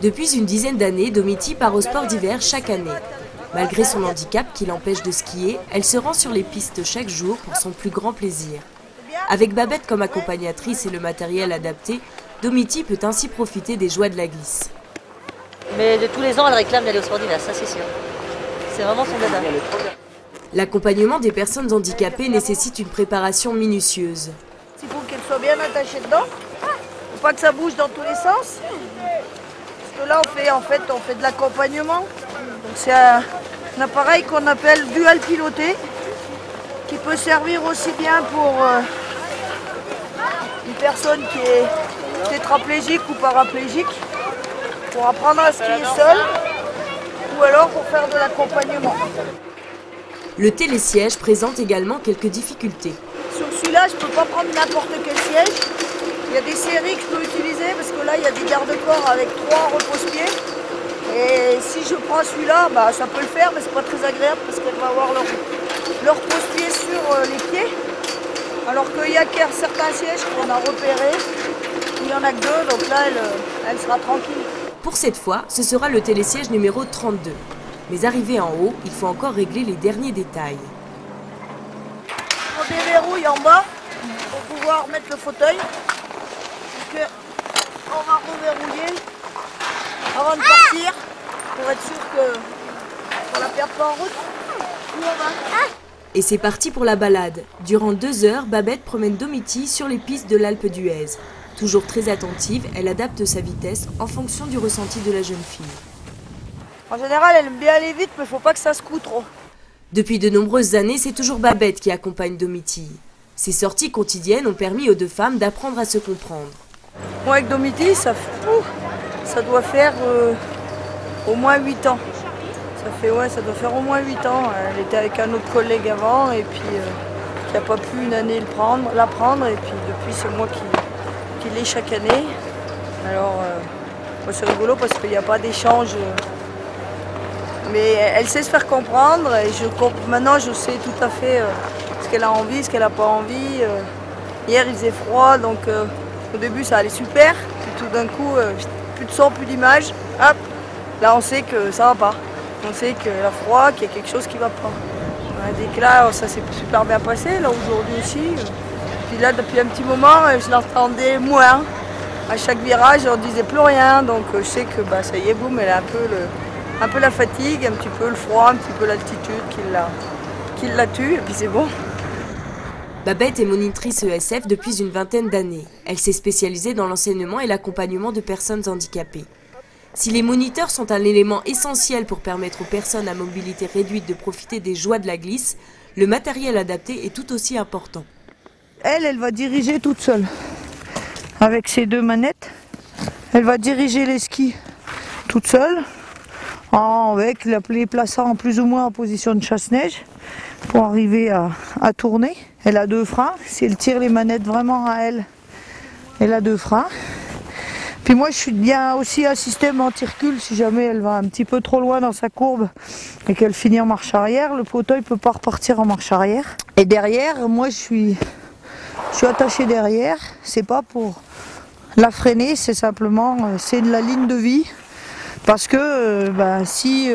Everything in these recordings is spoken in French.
Depuis une dizaine d'années, Domiti part au sport d'hiver chaque année. Malgré son handicap qui l'empêche de skier, elle se rend sur les pistes chaque jour pour son plus grand plaisir. Avec Babette comme accompagnatrice et le matériel adapté, Domiti peut ainsi profiter des joies de la glisse. Mais de tous les ans, elle réclame d'aller au sport d'hiver, ça c'est sûr. C'est vraiment son dada. L'accompagnement des personnes handicapées nécessite une préparation minutieuse. Il faut qu'elle soit bien attachée dedans. Faut pas que ça bouge dans tous les sens. Parce que là, on fait de l'accompagnement. Donc c'est un appareil qu'on appelle dual piloté, qui peut servir aussi bien pour une personne qui est tétraplégique ou paraplégique, pour apprendre à skier seule, ou alors pour faire de l'accompagnement. Le télésiège présente également quelques difficultés. Sur celui-là, je ne peux pas prendre n'importe quel siège. Il y a des séries que je peux utiliser parce que là, il y a des garde-corps avec 3 repose-pieds. Et si je prends celui-là, ça peut le faire, mais c'est pas très agréable parce qu'elle va avoir leur repose-pied sur les pieds. Alors qu'il y a certains sièges qu'on a repérés, il n'y en a que 2, donc là, elle sera tranquille. Pour cette fois, ce sera le télésiège numéro 32. Mais arrivé en haut, il faut encore régler les derniers détails. On déverrouille en bas pour pouvoir mettre le fauteuil. Donc, on va reverrouiller avant de partir pour être sûr qu'on ne la perde pas en route. Où on va. Et c'est parti pour la balade. Durant 2 heures, Babette promène Domiti sur les pistes de l'Alpe d'Huez. Toujours très attentive, elle adapte sa vitesse en fonction du ressenti de la jeune fille. En général, elle aime bien aller vite, mais il ne faut pas que ça secoue trop. Depuis de nombreuses années, c'est toujours Babette qui accompagne Domiti. Ces sorties quotidiennes ont permis aux 2 femmes d'apprendre à se comprendre. Moi, avec Domiti, ça doit faire au moins 8 ans. Ça doit faire au moins 8 ans. Elle était avec un autre collègue avant, et puis qui n'a pas pu une année la prendre, et puis depuis, c'est moi qui l'ai chaque année. Alors, c'est rigolo parce qu'il n'y a pas d'échange. Mais elle sait se faire comprendre et maintenant je sais tout à fait ce qu'elle a envie, ce qu'elle n'a pas envie. Hier il faisait froid, donc au début ça allait super. Puis tout d'un coup, plus de son, plus d'image. Hop, là on sait que ça va pas. On sait qu'elle a froid, qu'il y a quelque chose qui va pas. Dès que là ça s'est super bien passé, là aujourd'hui aussi. Puis là depuis un petit moment je l'entendais moins. À chaque virage on disait plus rien, donc je sais que ça y est, boum, elle a un peu la fatigue, un petit peu le froid, un petit peu l'altitude qui la tue, et puis c'est bon. Babette est monitrice ESF depuis une vingtaine d'années. Elle s'est spécialisée dans l'enseignement et l'accompagnement de personnes handicapées. Si les moniteurs sont un élément essentiel pour permettre aux personnes à mobilité réduite de profiter des joies de la glisse, le matériel adapté est tout aussi important. Elle va diriger toute seule. Avec ses 2 manettes, elle va diriger les skis toute seule. Avec les plaçant plus ou moins en position de chasse-neige pour arriver à tourner. Elle a 2 freins, si elle tire les manettes vraiment à elle, elle a 2 freins. Puis moi je suis bien aussi un système anti-recul, si jamais elle va un petit peu trop loin dans sa courbe et qu'elle finit en marche arrière, le fauteuil ne peut pas repartir en marche arrière. Et derrière, moi je suis attachée derrière, c'est pas pour la freiner, c'est simplement, c'est de la ligne de vie. Parce que si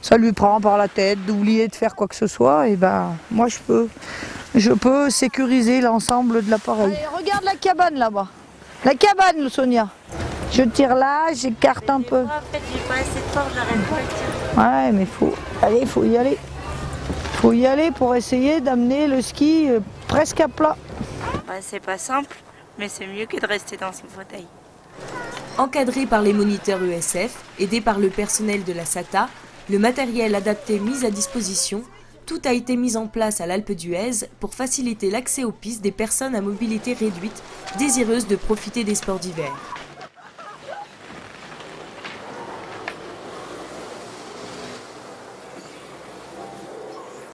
ça lui prend par la tête d'oublier de faire quoi que ce soit, et moi je peux sécuriser l'ensemble de l'appareil. Regarde la cabane là-bas. La cabane, Sonia. Je tire là, j'écarte un peu. En fait, j'ai pas assez de force, j'arrive pas à tirer. Ouais, mais faut y aller. Faut y aller pour essayer d'amener le ski presque à plat. C'est pas simple, mais c'est mieux que de rester dans son fauteuil. Encadré par les moniteurs ESF, aidé par le personnel de la SATA, le matériel adapté mis à disposition, tout a été mis en place à l'Alpe d'Huez pour faciliter l'accès aux pistes des personnes à mobilité réduite désireuses de profiter des sports d'hiver.